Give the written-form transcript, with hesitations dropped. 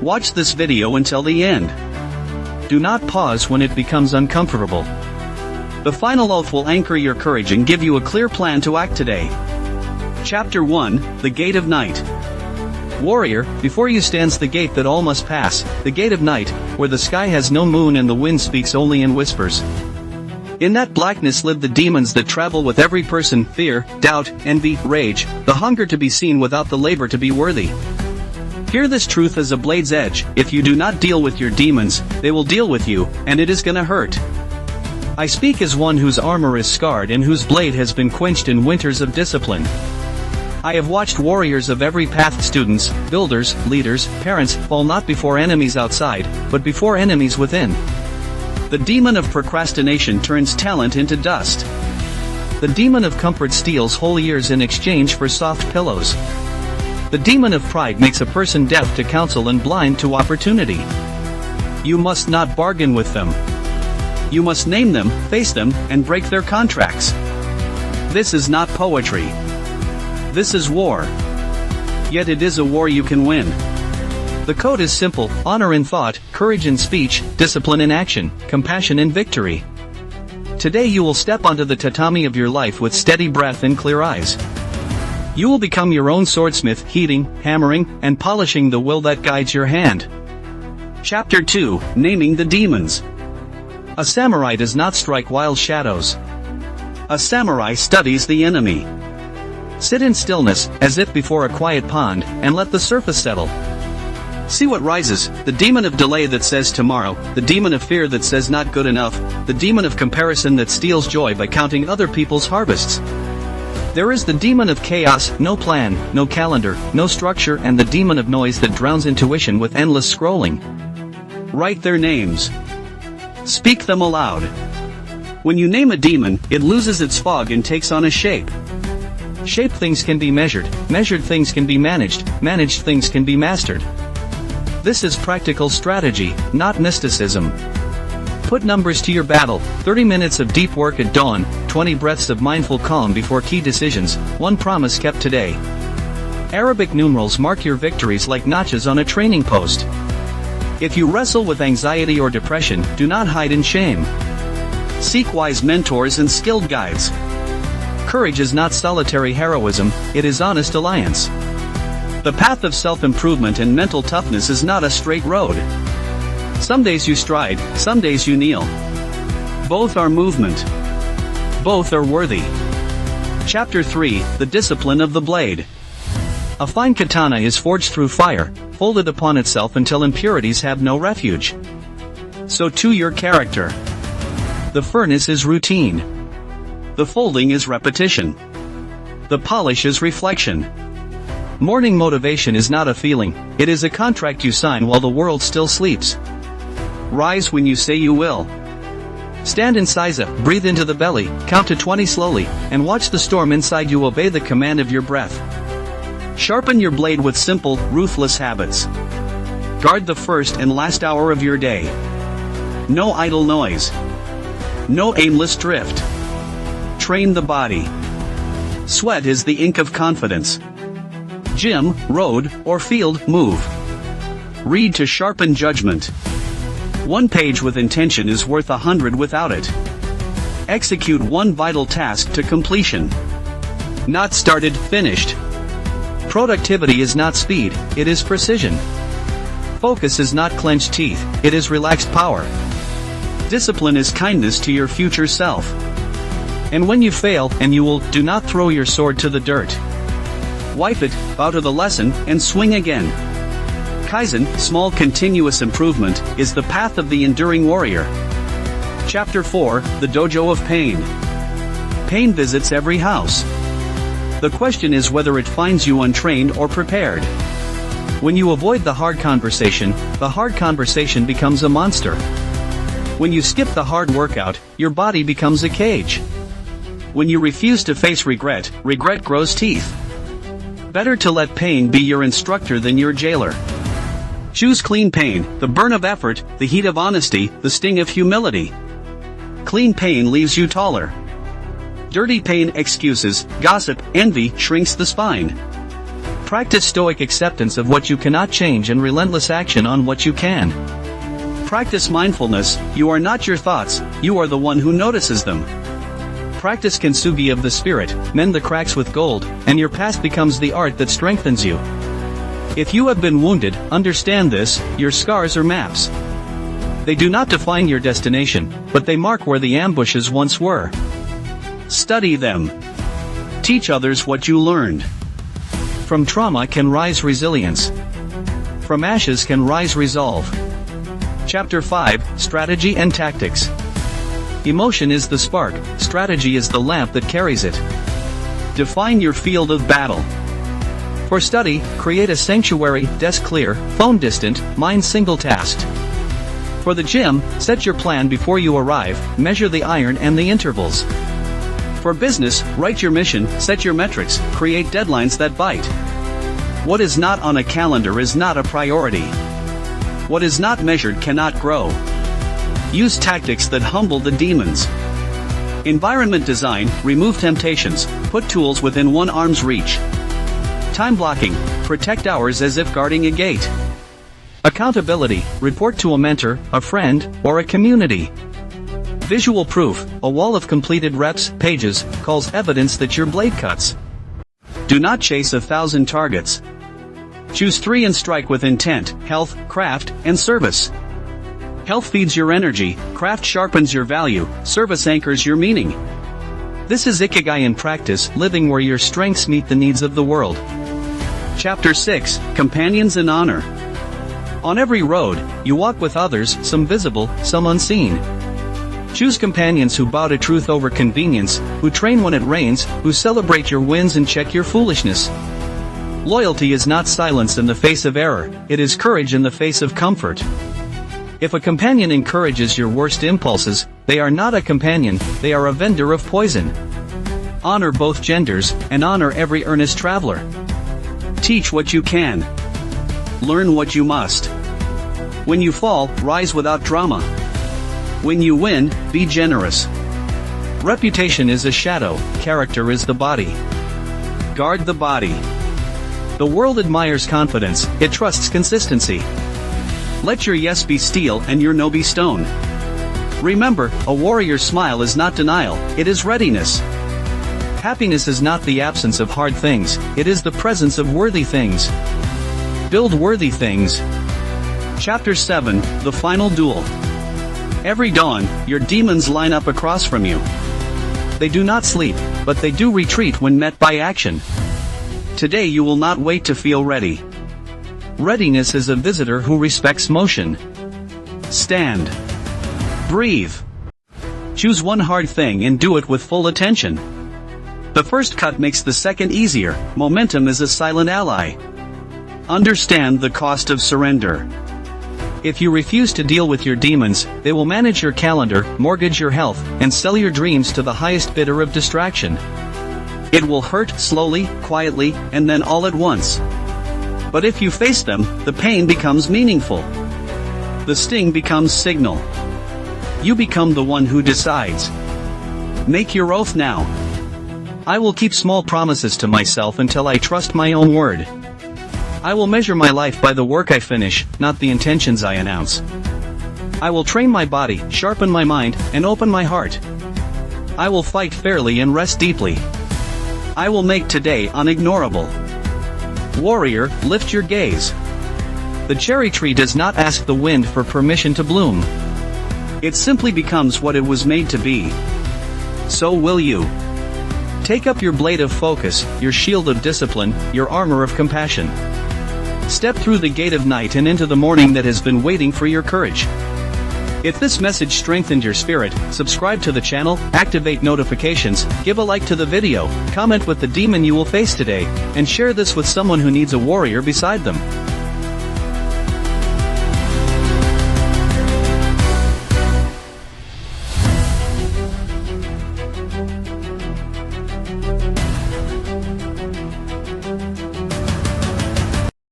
Watch this video until the end. Do not pause when it becomes uncomfortable. The final oath will anchor your courage and give you a clear plan to act today. Chapter 1, The Gate of Night. Warrior, before you stands the gate that all must pass, the gate of night, where the sky has no moon and the wind speaks only in whispers. In that blackness live the demons that travel with every person: fear, doubt, envy, rage, the hunger to be seen without the labor to be worthy. Hear this truth as a blade's edge: if you do not deal with your demons, they will deal with you, and it is gonna hurt. I speak as one whose armor is scarred and whose blade has been quenched in winters of discipline. I have watched warriors of every path, students, builders, leaders, parents, fall not before enemies outside, but before enemies within. The demon of procrastination turns talent into dust. The demon of comfort steals whole years in exchange for soft pillows. The demon of pride makes a person deaf to counsel and blind to opportunity. You must not bargain with them. You must name them, face them, and break their contracts. This is not poetry. This is war. Yet it is a war you can win. The code is simple: honor in thought, courage in speech, discipline in action, compassion in victory. Today you will step onto the tatami of your life with steady breath and clear eyes. You will become your own swordsmith, heating, hammering, and polishing the will that guides your hand. Chapter 2, Naming the Demons. A samurai does not strike wild shadows. A samurai studies the enemy. Sit in stillness, as if before a quiet pond, and let the surface settle. See what rises: the demon of delay that says tomorrow, the demon of fear that says not good enough, the demon of comparison that steals joy by counting other people's harvests. There is the demon of chaos, no plan, no calendar, no structure, and the demon of noise that drowns intuition with endless scrolling. Write their names. Speak them aloud. When you name a demon, it loses its fog and takes on a shape. Shaped things can be measured things can be managed things can be mastered. This is practical strategy, not mysticism. Put numbers to your battle: 30 minutes of deep work at dawn, 20 breaths of mindful calm before key decisions, 1 promise kept today. Arabic numerals mark your victories like notches on a training post. If you wrestle with anxiety or depression, do not hide in shame. Seek wise mentors and skilled guides. Courage is not solitary heroism, it is honest alliance. The path of self-improvement and mental toughness is not a straight road. Some days you stride, some days you kneel. Both are movement. Both are worthy. Chapter 3, The Discipline of the Blade. A fine katana is forged through fire, folded upon itself until impurities have no refuge. So too your character. The furnace is routine. The folding is repetition. The polish is reflection. Morning motivation is not a feeling, it is a contract you sign while the world still sleeps. Rise when you say you will. Stand in Seiza, breathe into the belly, count to 20 slowly, and watch the storm inside you obey the command of your breath. Sharpen your blade with simple, ruthless habits. Guard the first and last hour of your day. No idle noise. No aimless drift. Train the body. Sweat is the ink of confidence. Gym, road, or field, move. Read to sharpen judgment. 1 page with intention is worth 100 without it. Execute 1 vital task to completion. Not started, finished. Productivity is not speed, it is precision. Focus is not clenched teeth, it is relaxed power. Discipline is kindness to your future self. And when you fail, and you will, do not throw your sword to the dirt. Wipe it, bow to the lesson, and swing again. Kaizen, small continuous improvement, is the path of the enduring warrior. Chapter 4, The Dojo of Pain. Pain visits every house. The question is whether it finds you untrained or prepared. When you avoid the hard conversation becomes a monster. When you skip the hard workout, your body becomes a cage. When you refuse to face regret, regret grows teeth. Better to let pain be your instructor than your jailer. Choose clean pain, the burn of effort, the heat of honesty, the sting of humility. Clean pain leaves you taller. Dirty pain, excuses, gossip, envy, shrinks the spine. Practice stoic acceptance of what you cannot change and relentless action on what you can. Practice mindfulness. You are not your thoughts, you are the one who notices them. Practice kintsugi of the spirit, mend the cracks with gold, and your past becomes the art that strengthens you. If you have been wounded, understand this, your scars are maps. They do not define your destination, but they mark where the ambushes once were. Study them. Teach others what you learned. From trauma can rise resilience. From ashes can rise resolve. Chapter 5, Strategy and Tactics. Emotion is the spark, strategy is the lamp that carries it. Define your field of battle. For study, create a sanctuary, desk clear, phone distant, mind single-tasked. For the gym, set your plan before you arrive, measure the iron and the intervals. For business, write your mission, set your metrics, create deadlines that bite. What is not on a calendar is not a priority. What is not measured cannot grow. Use tactics that humble the demons. Environment design, remove temptations, put tools within one arm's reach. Time blocking, protect hours as if guarding a gate. Accountability, report to a mentor, a friend, or a community. Visual proof, a wall of completed reps, pages, calls evidence that your blade cuts. Do not chase 1,000 targets. Choose 3 and strike with intent, health, craft, and service. Health feeds your energy, craft sharpens your value, service anchors your meaning. This is ikigai in practice, living where your strengths meet the needs of the world. Chapter 6, Companions and Honor. On every road, you walk with others, some visible, some unseen. Choose companions who bow to truth over convenience, who train when it rains, who celebrate your wins and check your foolishness. Loyalty is not silence in the face of error, it is courage in the face of comfort. If a companion encourages your worst impulses, they are not a companion, they are a vendor of poison. Honor both genders, and honor every earnest traveler. Teach what you can. Learn what you must. When you fall, rise without drama. When you win, be generous. Reputation is a shadow, character is the body. Guard the body. The world admires confidence, it trusts consistency. Let your yes be steel and your no be stone. Remember, a warrior's smile is not denial, it is readiness. Happiness is not the absence of hard things, it is the presence of worthy things. Build worthy things. Chapter 7, The Final Duel. Every dawn, your demons line up across from you. They do not sleep, but they do retreat when met by action. Today you will not wait to feel ready. Readiness is a visitor who respects motion. Stand. Breathe. Choose one hard thing and do it with full attention. The first cut makes the second easier, momentum is a silent ally. Understand the cost of surrender. If you refuse to deal with your demons, they will manage your calendar, mortgage your health, and sell your dreams to the highest bidder of distraction. It will hurt slowly, quietly, and then all at once. But if you face them, the pain becomes meaningful. The sting becomes signal. You become the one who decides. Make your oath now. I will keep small promises to myself until I trust my own word. I will measure my life by the work I finish, not the intentions I announce. I will train my body, sharpen my mind, and open my heart. I will fight fairly and rest deeply. I will make today unignorable. Warrior, lift your gaze. The cherry tree does not ask the wind for permission to bloom. It simply becomes what it was made to be. So will you. Take up your blade of focus, your shield of discipline, your armor of compassion. Step through the gate of night and into the morning that has been waiting for your courage. If this message strengthened your spirit, subscribe to the channel, activate notifications, give a like to the video, comment with the demon you will face today, and share this with someone who needs a warrior beside them.